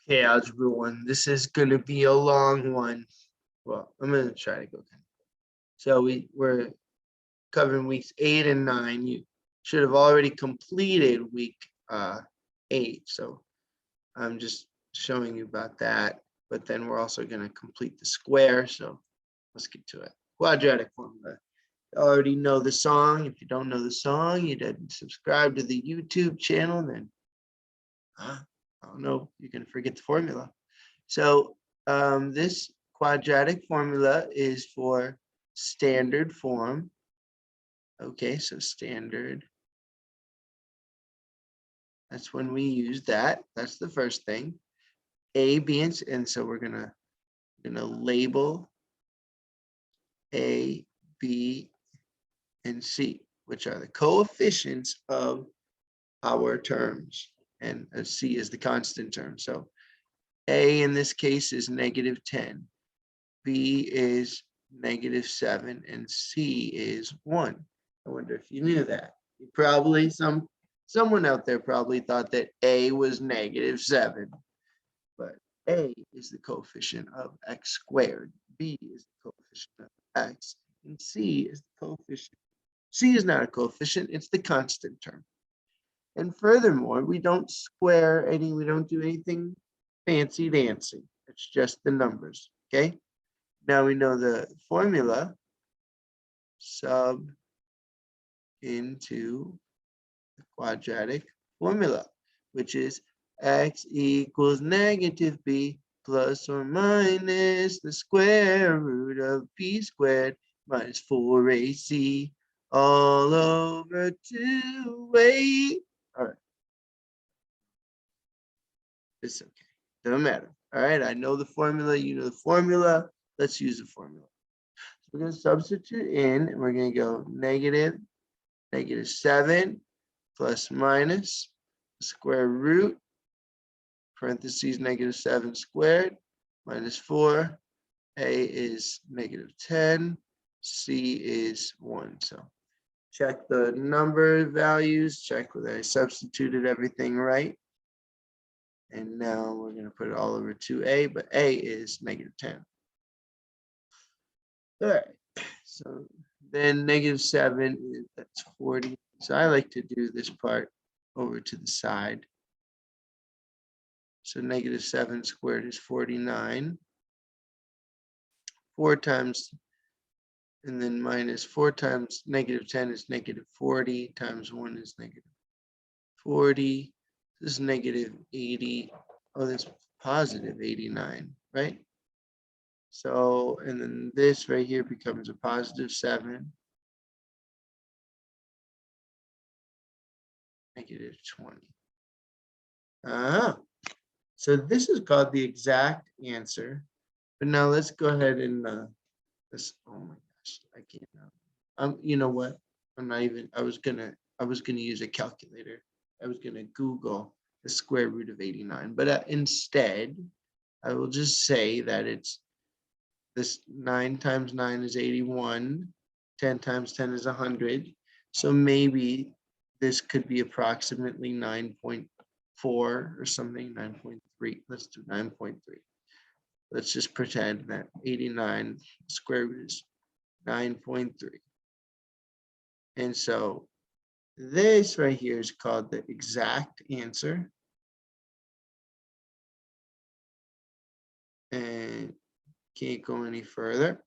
Okay, Algebra 1. This is going to be a long one. Well, I'm going to try to go. So we're covering weeks 8 and 9. You should have already completed week 8. So I'm just showing you about that. But then we're also going to complete the square. So let's get to it. Quadratic formula. You already know the song. If you don't know the song, you didn't subscribe to the YouTube channel, then I don't know, you can forget the formula. So this quadratic formula is for standard form. Okay, so standard. That's when we use that. That's the first thing. A, B, and so we're gonna label A, B, and C, which are the coefficients of our terms, and C is the constant term. So A in this case is -10. B is -7 and C is 1. I wonder if you knew that. You probably, someone out there probably thought that A was -7, but A is the coefficient of x squared, B is the coefficient of x, and C is the coefficient. C is not a coefficient, it's the constant term. And furthermore, we don't square any, we don't do anything fancy dancy. It's just the numbers, okay? Now we know the formula, sub into the quadratic formula, which is x equals -b plus or minus the square root of b squared minus 4ac all over 2a. All right. It's okay. Doesn't matter. All right. I know the formula. You know the formula. Let's use the formula. So we're going to substitute in, and we're going to go -7 plus minus the square root, parentheses -7 squared, minus 4. A is -10. C is 1. So check the number values, check whether I substituted everything right. And now we're going to put it all over 2a, but a is -10. All right, so then -7 is, that's 40. So I like to do this part over to the side. So -7 squared is 49. 4 times, and then minus 4 times -10 is -40, times 1 is -40. This is -80. Oh, that's positive 89, right? So, and then this right here becomes a +7, -20. So this is called the exact answer. But now let's go ahead and this. Oh my gosh, I can't. You know what? I'm not even. I was gonna use a calculator. I was gonna Google the square root of 89, but instead, I will just say that it's this 9 times 9 is 81. 10 times 10 is 100. So maybe this could be approximately 9.4 or something. 9.3. Let's do 9.3. Let's just pretend that 89 square root is 9.3. And so this right here is called the exact answer. And can't go any further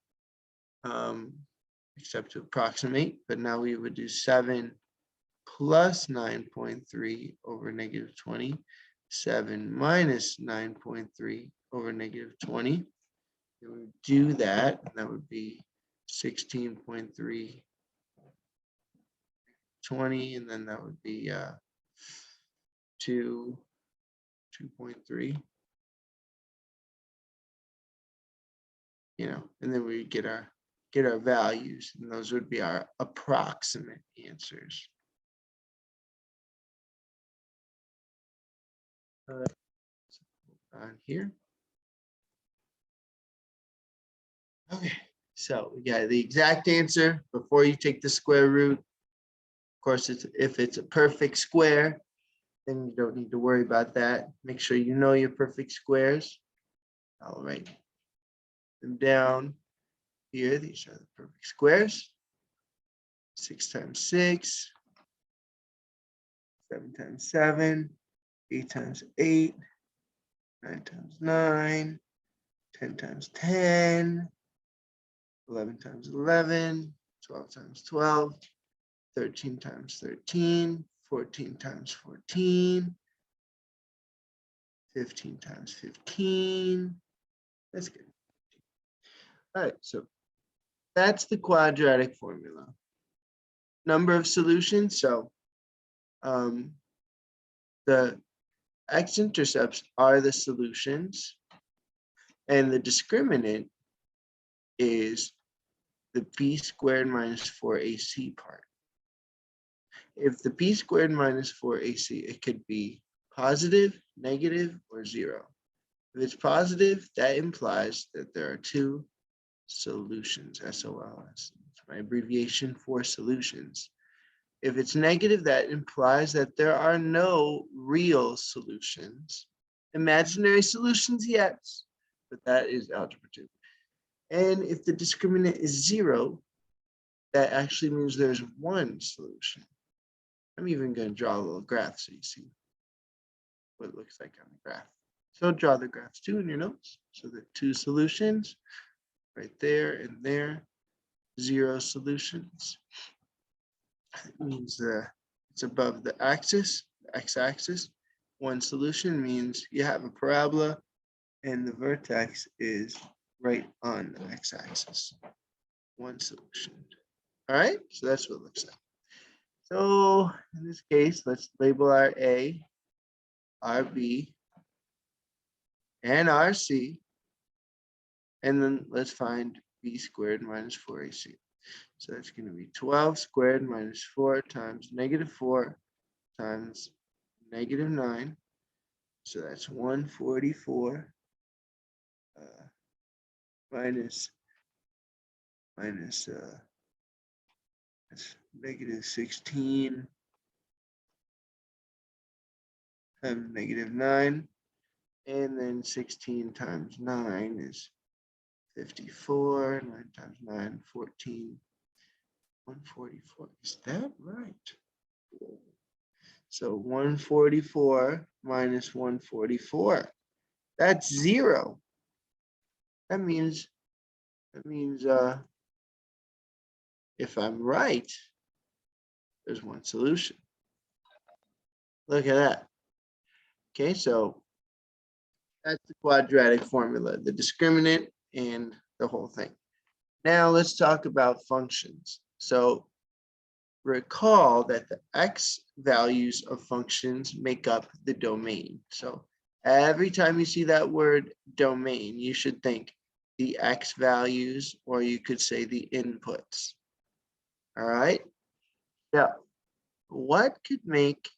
except to approximate. But now we would do 7 plus 9.3 over -20. 7 minus 9.3 over -20. We would do that, and that would be 16.3, 20, and then that would be 2.3. You know, and then we get our values, and those would be our approximate answers. On here. Okay, so we got the exact answer before you take the square root. Of course, if it's a perfect square, then you don't need to worry about that. Make sure you know your perfect squares. I'll write them down here. These are the perfect squares. 6 times 6, 7 times 7, 8 times 8, 9 times 9, 10 times 10, 11 times 11, 12 times 12, 13 times 13, 14 times 14, 15 times 15. That's good. All right, so that's the quadratic formula. Number of solutions. So the x-intercepts are the solutions, and the discriminant is the b squared minus 4ac part. If the b squared minus 4ac, it could be positive, negative, or 0. If it's positive, that implies that there are two solutions, SOLs. It's my abbreviation for solutions. If it's negative, that implies that there are no real solutions. Imaginary solutions, yes, but that is algebra 2. And if the discriminant is 0, that actually means there's one solution. I'm even going to draw a little graph so you see what it looks like on the graph. So draw the graphs too in your notes. So the two solutions right there and there, 0 solutions. It means it's above the axis, the x-axis. One solution means you have a parabola and the vertex is right on the x-axis. One solution. All right, so that's what it looks like. So in this case, let's label our A, our B, and our C. And then let's find b squared minus 4ac. So that's going to be 12 squared minus 4 times negative 4 times negative 9. So that's 144 minus that's negative 16 times negative 9. And then 16 times 9 is 54. 9 times 9, 14. 144. Is that right? So 144 minus 144. That's 0. That means if I'm right, there's one solution. Look at that. Okay, so that's the quadratic formula, the discriminant and the whole thing. Now let's talk about functions. So recall that the x values of functions make up the domain. So every time you see that word domain, you should think the x values, or you could say the inputs. All right. Yeah. What could make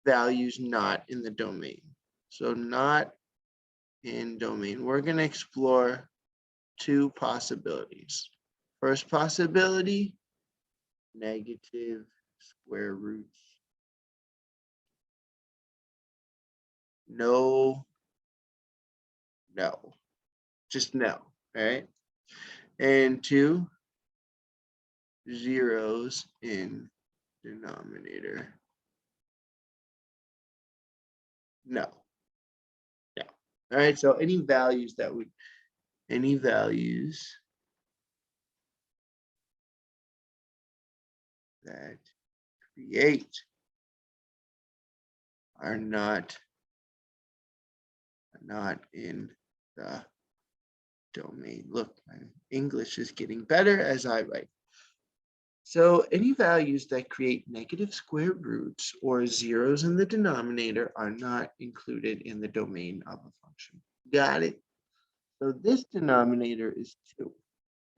values not in the domain? So not in domain. We're going to explore two possibilities. First possibility, negative square roots. No, just no, all right? And 2, zeros in denominator. No. All right, so any values that create are not in the domain. Look, my English is getting better as I write. So any values that create negative square roots or zeros in the denominator are not included in the domain of a function. Got it? So this denominator is 2.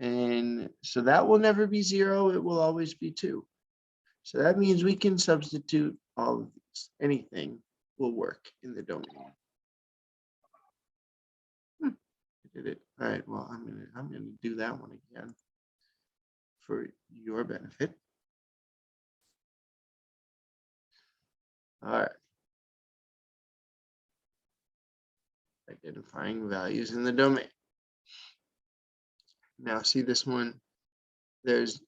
And so that will never be 0. It will always be 2. So that means we can substitute all of these. Anything will work in the domain. I did it. All right, well, I'm gonna do that one again for your benefit. All right. identifying values in the domain. Now see this one, there's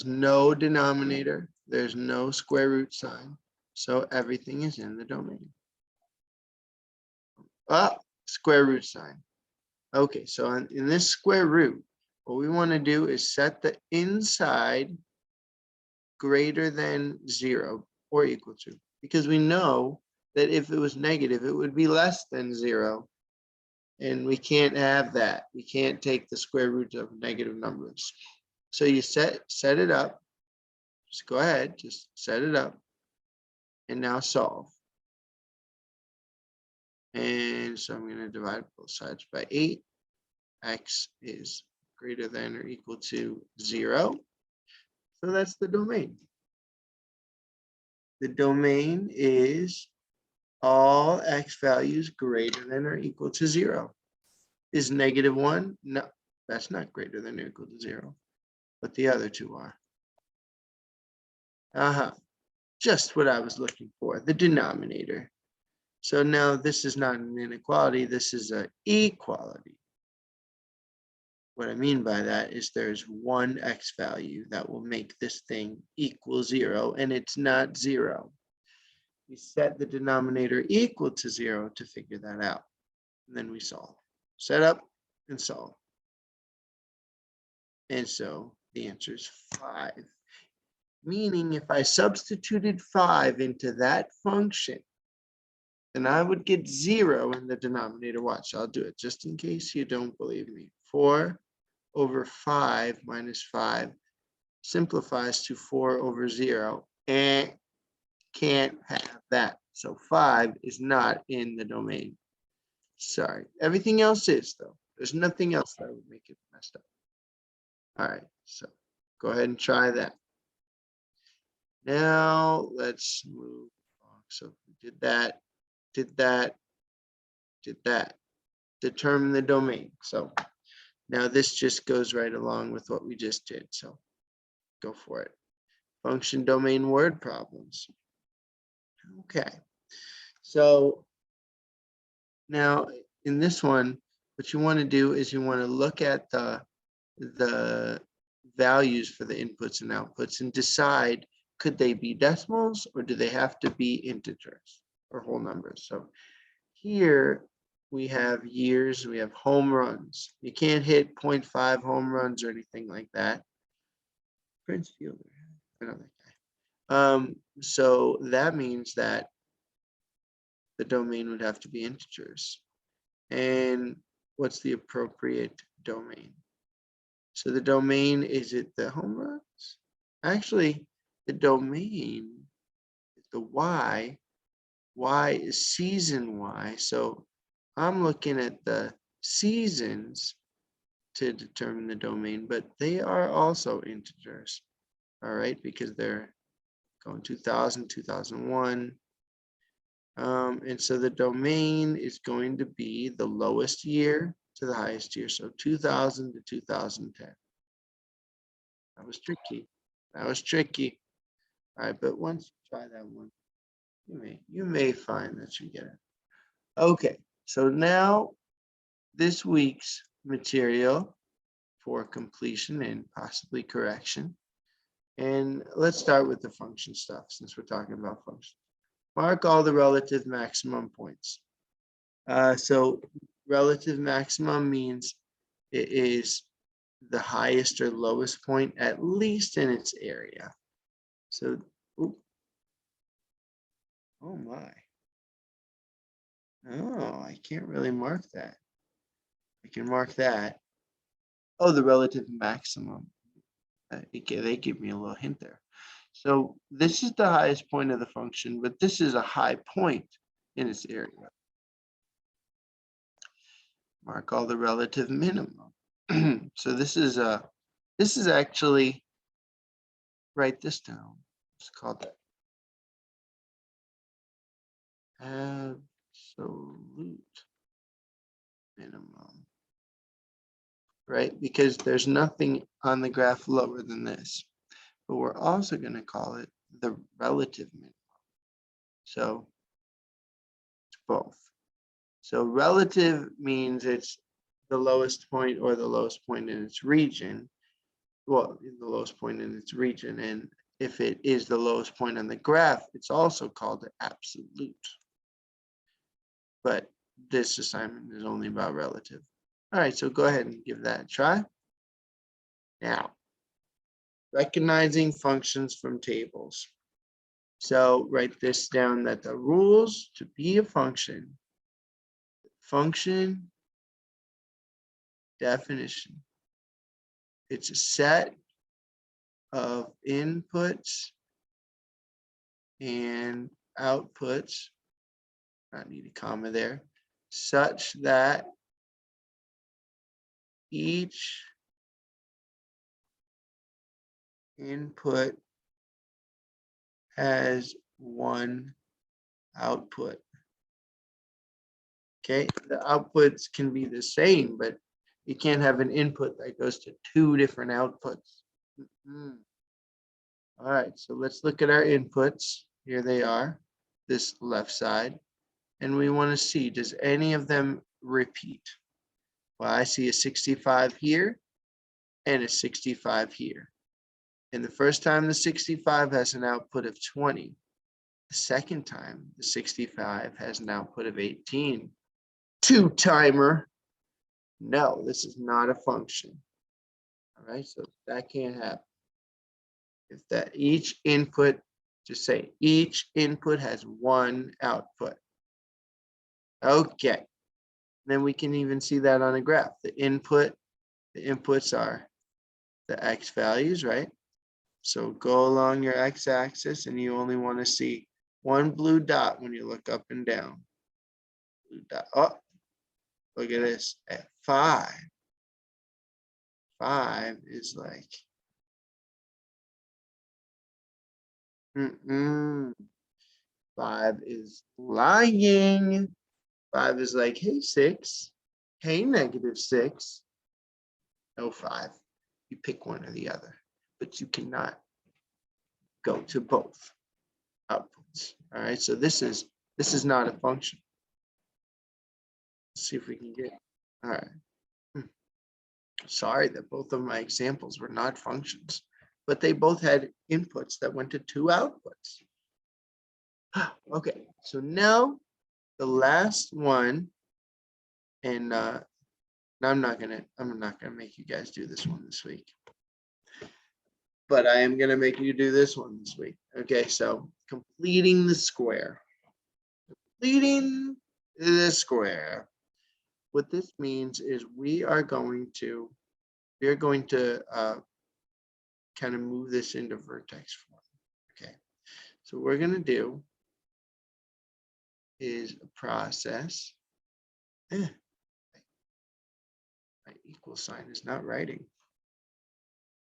no denominator, there's no square root sign, so everything is in the domain. Square root sign. Okay, so in this square root, what we want to do is set the inside greater than 0 or equal to, because we know that if it was negative, it would be less than 0. And we can't have that. We can't take the square root of negative numbers. So you set it up. Just go ahead, just set it up. And now solve. And so I'm going to divide both sides by 8. X is greater than or equal to 0. So that's the domain. The domain is all x values greater than or equal to 0. Is -1? No, that's not greater than or equal to 0. But the other two are. Just what I was looking for, the denominator. So now this is not an inequality, this is an equality. What I mean by that is there's one x value that will make this thing equal 0, and it's not 0. We set the denominator equal to 0 to figure that out. And then we solve. Set up and solve. And so the answer is 5. Meaning if I substituted 5 into that function, then I would get 0 in the denominator. Watch, I'll do it just in case you don't believe me. 4 over 5 minus 5 simplifies to 4 over 0. And can't have that. So 5 is not in the domain. Sorry. Everything else is, though. There's nothing else that would make it messed up. All right. So go ahead and try that. Now let's move on. So we did that, did that, did that. Determine the domain. So now this just goes right along with what we just did. So go for it. Function domain word problems. Okay. So now in this one, what you want to do is you want to look at the values for the inputs and outputs and decide, could they be decimals or do they have to be integers or whole numbers? So here we have years, we have home runs. You can't hit 0.5 home runs or anything like that. Prince Fielder, I know that guy. So that means that the domain would have to be integers. And what's the appropriate domain? So the domain, is it the home runs? Actually, the domain is the Y. Y is season Y. So I'm looking at the seasons to determine the domain, but they are also integers. All right, because they're going 2000, 2001. And so the domain is going to be the lowest year to the highest year. So 2000 to 2010. That was tricky. That was tricky. All right, but once you try that one, you may find that you get it. Okay, so now this week's material for completion and possibly correction. And let's start with the function stuff since we're talking about functions. Mark all the relative maximum points. So relative maximum means it is the highest or lowest point, at least in its area. So, oh my. Oh, I can't really mark that. I can mark that. Oh, the relative maximum. They give me a little hint there. So this is the highest point of the function, but this is a high point in its area. Mark all the relative minimum. So this is actually, write this down. It's called that. Absolute minimum. Right? Because there's nothing on the graph lower than this. But we're also going to call it the relative minimum. So it's both. So relative means it's the lowest point or the lowest point in its region. Well, the lowest point in its region. And if it is the lowest point on the graph, it's also called absolute. But this assignment is only about relative. All right, so go ahead and give that a try. Now, recognizing functions from tables. So write this down, that the rules to be a function definition. It's a set of inputs and outputs, I need a comma there, such that each input has one output. Okay, the outputs can be the same, but you can't have an input that goes to two different outputs. All right, so let's look at our inputs. Here they are, this left side. And we want to see, does any of them repeat? Well, I see a 65 here and a 65 here. And the first time the 65 has an output of 20. The second time the 65 has an output of 18. Two-timer. No, this is not a function. All right, so that can't happen. If that each input, just say each input has one output. Okay. Then we can even see that on a graph. The inputs are the x values, right? So go along your x-axis and you only want to see one blue dot when you look up and down. Blue dot. Oh, look at this. At 5. 5 is like 5 is lying. 5 is like, hey, 6. Hey, -6. No 5. You pick one or the other, but you cannot go to both outputs. All right, so this is not a function. Let's see if we can get. All right. Sorry that both of my examples were not functions, but they both had inputs that went to two outputs. Okay, so now the last one, and I'm not gonna make you guys do this one this week, but I am gonna make you do this one this week. Okay, so completing the square. Completing the square. What this means is we are going to kind of move this into vertex form. Okay, so what we're going to do is a process. My equal sign is not writing.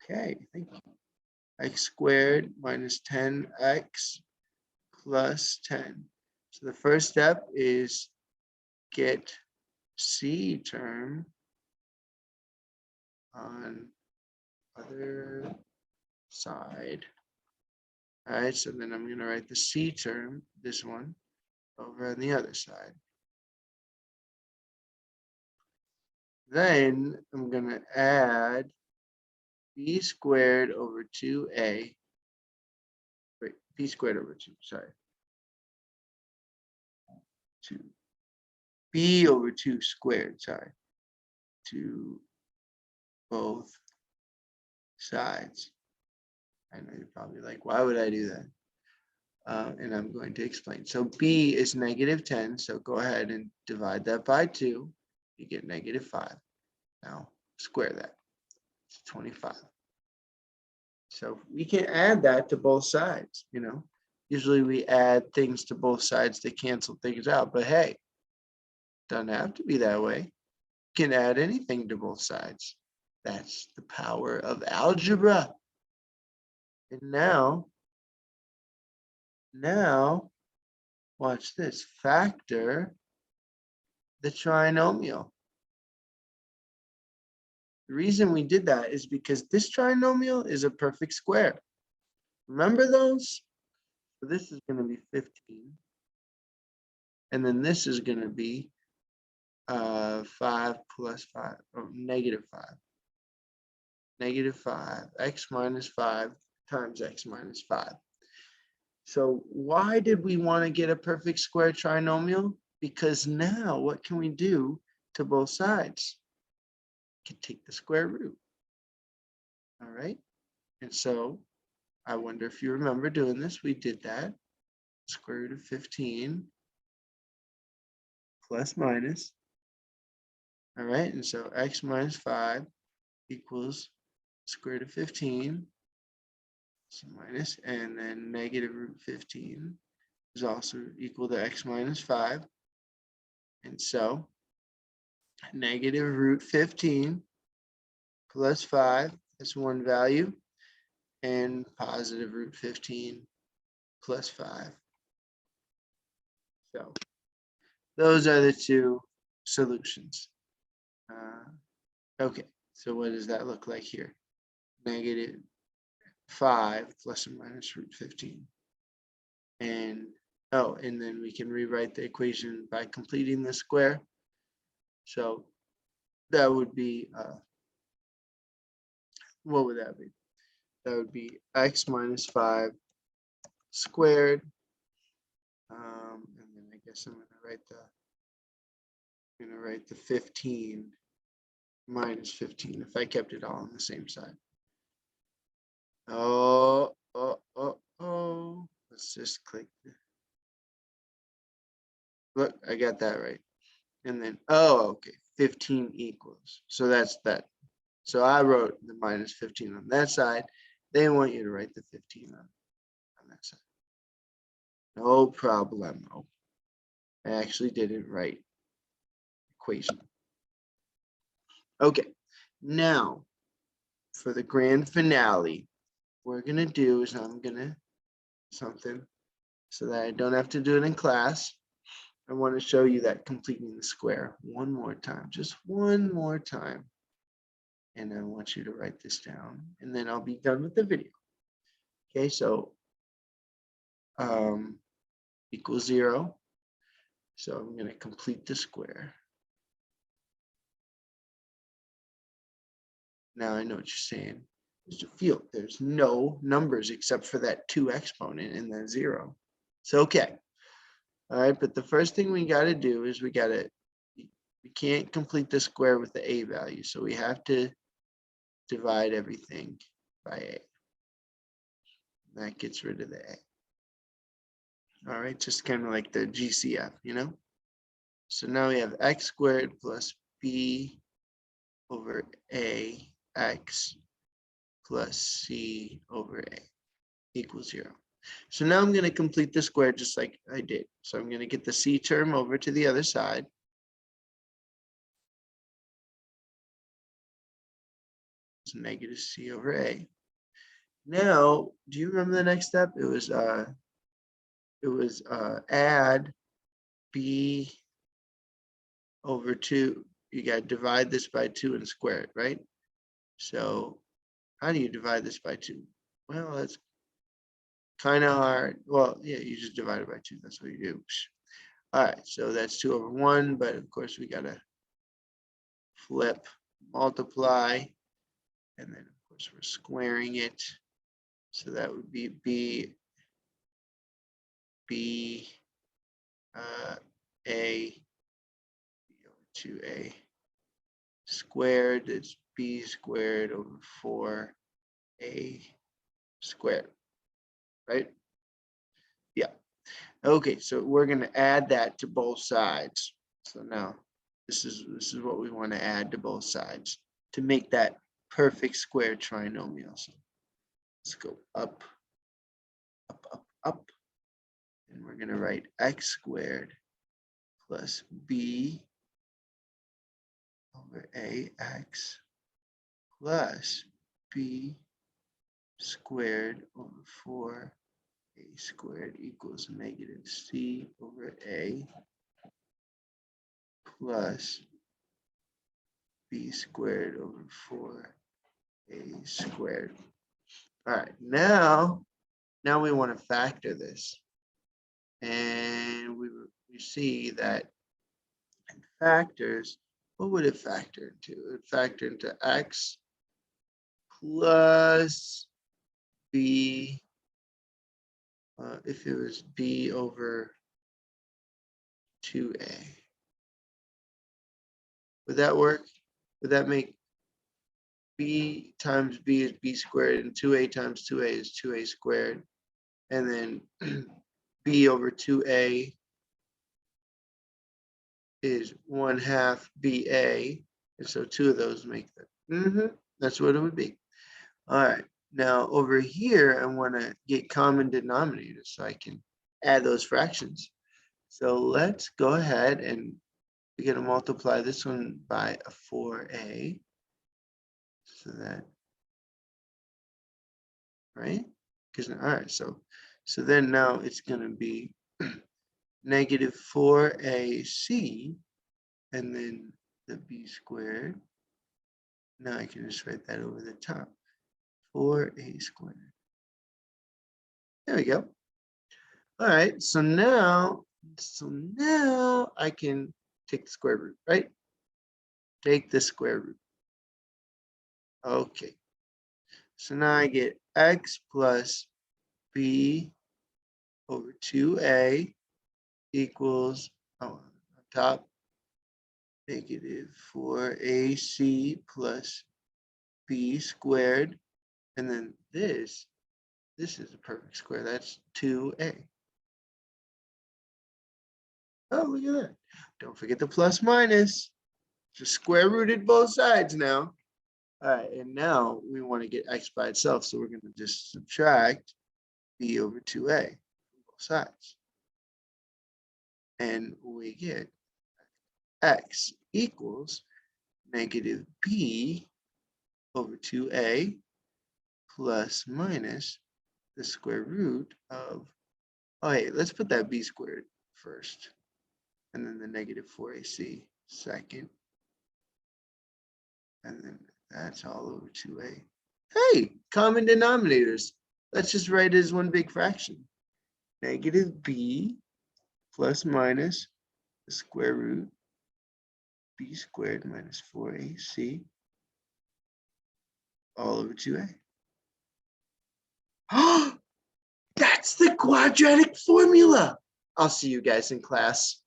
Okay, thank you. X squared minus 10x plus 10. So the first step is get C term on other side. All right, so then I'm going to write the C term, this one, over on the other side. Then I'm going to add b squared over 2a. Wait, b squared over 2, sorry. 2b over 2 squared, sorry. To both sides. I know you're probably like, why would I do that? And I'm going to explain. So b is -10, so go ahead and divide that by 2. You get -5. Now square that. It's 25. So we can add that to both sides, you know. Usually we add things to both sides to cancel things out, but hey, doesn't have to be that way. You can add anything to both sides. That's the power of algebra. And now, watch this. Factor the trinomial. The reason we did that is because this trinomial is a perfect square. Remember those? So this is going to be 15. And then this is going to be 5 plus 5, or negative 5. Negative 5, x minus 5 times x minus 5. So why did we want to get a perfect square trinomial? Because now what can we do to both sides? We can take the square root. All right. And so I wonder if you remember doing this. We did that. Square root of 15 plus minus. All right. And so x minus 5 equals square root of 15 minus, and then negative root 15 is also equal to x minus 5. And so negative root 15 plus 5 is one value, and positive root 15 plus 5. So those are the two solutions. Okay, so what does that look like here? Negative 5 plus or minus root 15. And and then we can rewrite the equation by completing the square. So that would be, what would that be? That would be x minus 5 squared. And then I guess I'm going to write the 15 minus 15 if I kept it all on the same side. Let's just click. Look, I got that right. And then, okay, 15 equals. So that's that. So I wrote the minus 15 on that side. They want you to write the 15 on that side. No problemo. I actually did it right. Equation. Okay, now for the grand finale, what we're gonna do is I'm gonna something so that I don't have to do it in class. I want to show you that completing the square one more time, just one more time. And I want you to write this down, and then I'll be done with the video. Okay, so equals 0. So I'm going to complete the square. Now I know what you're saying. There's no numbers except for that 2 exponent and that 0. It's okay. All right, but the first thing we got to do is we can't complete the square with the a value. So we have to divide everything by a. That gets rid of the a. All right, just kind of like the GCF, So now we have x squared plus b over ax plus c over a equals 0. So now I'm going to complete the square just like I did. So I'm going to get the c term over to the other side. It's negative c over a. Now, do you remember the next step? It was add b over 2. You got to divide this by 2 and square it, right? So how do you divide this by 2? Well, that's kind of hard. Well, yeah, you just divide it by 2. That's what you do. All right, so that's 2 over 1, but of course we got to flip, multiply, and then of course we're squaring it. So that would be a 2a squared. It's b squared over 4a squared, right? Yeah. Okay, so we're going to add that to both sides. So now this is what we want to add to both sides to make that perfect square trinomial. So let's go up, up, up, up, and we're going to write x squared plus b over ax plus b squared over 4a squared equals negative c over a plus b squared over 4a squared. All right, now we want to factor this. And we see that factors, what would it factor into? It would factor into x plus b, if it was b over 2a. Would that work? Would that make b times b is b squared, and 2a times 2a is 2a squared, and then b over 2a is 1/2 BA, and so two of those make that. That's what it would be. All right, now over here, I want to get common denominators so I can add those fractions. So let's go ahead and we're going to multiply this one by a 4a. So that, right? Because all right, so then now it's going to be negative 4ac, and then the b squared. Now I can just write that over the top. 4a squared. There we go. All right, so now I can take the square root, right? Take the square root. Okay. So now I get x plus b over 2a equals, on top, negative 4ac plus b squared. And then this is a perfect square. That's 2a. Oh, look at that. Don't forget the plus minus. Just square rooted both sides now. All right, and now we want to get x by itself. So we're going to just subtract b over 2a from both sides. And we get x equals negative b over 2a plus minus the square root of, oh, hey, let's put that b squared first. And then the negative 4ac second. And then that's all over 2a. Hey, common denominators. Let's just write it as one big fraction. Negative b plus minus the square root b squared minus 4ac all over 2a. Oh, that's the quadratic formula. I'll see you guys in class.